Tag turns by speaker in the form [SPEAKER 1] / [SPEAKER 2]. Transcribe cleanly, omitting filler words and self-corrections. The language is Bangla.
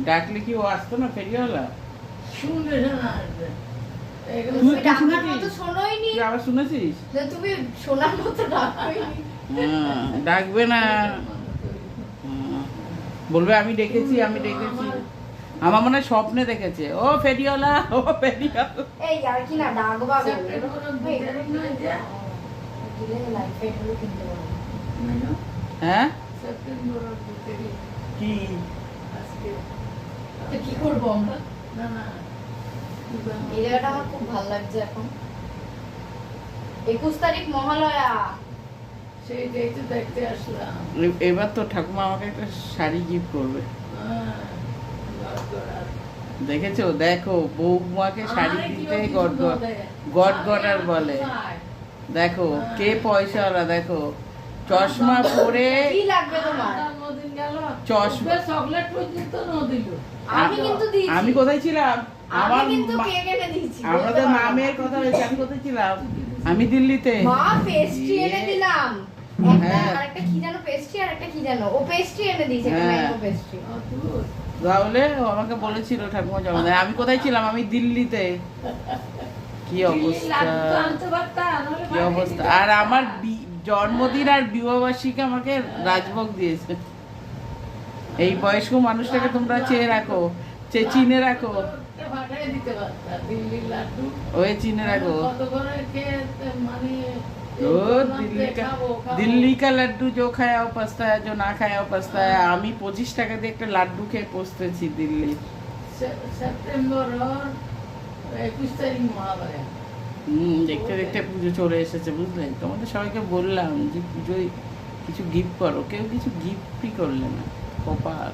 [SPEAKER 1] ডাকলে কি ও আসতো না ফেরিওয়ালা?
[SPEAKER 2] শুনলে না আসবে। এগুলো
[SPEAKER 1] তুই
[SPEAKER 2] সব-
[SPEAKER 1] কি
[SPEAKER 3] ডাকার
[SPEAKER 1] শুনেছিস?
[SPEAKER 3] মতো শোনোইনি
[SPEAKER 1] তুই আবার শুনেছিস?
[SPEAKER 3] যে তুমি শোনার মতো ডাকোইনি।
[SPEAKER 1] হ্যাঁ, ডাকবে না। হ্যাঁ, বলবে আমি ডেকেছি, আমি ডেকেছি। আমার মনে হয় স্বপ্নে দেখেছে, ও ফেরিওয়ালা, ও ফেরিওয়ালা।
[SPEAKER 3] এই আর কি না ডাকবা গো।
[SPEAKER 2] সেপ্টেম্বর অবধি দেরি নয় যে।
[SPEAKER 3] দিলে লাইফ এগুলো কিনতে পারবো।
[SPEAKER 2] জানো?
[SPEAKER 1] হ্যাঁ
[SPEAKER 2] সেপ্টেম্বর অবধি দেরি।
[SPEAKER 1] কি?
[SPEAKER 2] আজকে
[SPEAKER 3] তো কি করবো আমরা?
[SPEAKER 2] না না
[SPEAKER 3] এই জায়গাটা আমার খুব ভালো লাগছে এখন। 21 তারিখ মহালয়া।
[SPEAKER 2] সেইটাই তো দেখতে আসলাম।
[SPEAKER 1] এবার তো ঠাকুমা আমাকে একটা শাড়ি গিফট করবে।
[SPEAKER 2] হ্যাঁ, গড়গড়ার।
[SPEAKER 1] দেখেছো? দেখো বৌমাকে শাড়ি
[SPEAKER 2] আরে
[SPEAKER 1] দিতে
[SPEAKER 2] কেউ কিছু
[SPEAKER 1] গড়গড়
[SPEAKER 2] বলে।
[SPEAKER 1] গড়গড়ার
[SPEAKER 2] আরে
[SPEAKER 1] বলে।
[SPEAKER 2] কোথায়?
[SPEAKER 1] দেখো কে পয়সাওয়ালা, দেখো চশমা পরে।
[SPEAKER 3] কি লাগবে তোমার?
[SPEAKER 2] জন্মদিন গেল,
[SPEAKER 1] চশমা।
[SPEAKER 2] ওকে চকলেট পর্যন্ত ন দিল।
[SPEAKER 3] আমি কিন্তু দিয়েছি।
[SPEAKER 1] আমি কোথায় ছিলাম?
[SPEAKER 3] আমি
[SPEAKER 1] আমার
[SPEAKER 3] কিন্তু
[SPEAKER 1] মা-
[SPEAKER 3] কেক এনে দিয়েছি।
[SPEAKER 1] আমাদের
[SPEAKER 3] বলতে
[SPEAKER 1] মামের
[SPEAKER 3] পারবো।
[SPEAKER 1] কথা হয়েছে, আমি কোথায় ছিলাম? আমি দিল্লিতে।
[SPEAKER 3] মা পেস্ট্রি এনে দিলাম।
[SPEAKER 1] হ্যাঁ।
[SPEAKER 3] আরেকটা কি জানো পেস্ট্রি আর একটা কি জানো? ও পেস্ট্রি এনে দিয়েছে, একটা
[SPEAKER 1] হ্যাঁ।
[SPEAKER 3] Mango pastry.
[SPEAKER 2] অদ্ভুত।
[SPEAKER 1] তাহলে ও আমাকে বলেছিল ঠাকুমা জমাদার, আমি কোথায় ছিলাম? আমি দিল্লিতে। কি
[SPEAKER 2] এই
[SPEAKER 1] অবস্থা,
[SPEAKER 2] লাড্ডু তো আনতে পারতা, নাহলে
[SPEAKER 1] কি
[SPEAKER 2] পাঠিয়ে
[SPEAKER 1] অবস্থা।
[SPEAKER 2] দিতাম।
[SPEAKER 1] আর আমার জন্মদিন আর বিবাহবার্ষিকী আমাকে রাজভোগ দিয়েছে। এই বয়স্ক মানুষটাকে তোমরা চেয়ে রাখো, চিনে রাখো,
[SPEAKER 2] ওকে পাঠিয়ে দিতে পারতা, দিল্লির লাড্ডু।
[SPEAKER 1] ওই চিনে রাখো।
[SPEAKER 2] কত করে খেয়ে মানে
[SPEAKER 1] ও দিল্লি কা লাড্ডু जो खाया वो पछता है, जो ना खाया वो पछता है। আমি 25 টাকা দিয়ে একটা লাড্ডু খেয়ে পৌঁছেছি দিল্লি।
[SPEAKER 2] সেপ্টেম্বর 21 তারিখ মহালয়া।
[SPEAKER 1] দেখতে দেখতে পুজো চলে এসেছে, বুঝলে? তোমাদের সবাইকে বললাম যে পুজোয় কিছু গিফট করো, কেউ কিছু গিফটই করলে না। কপাল।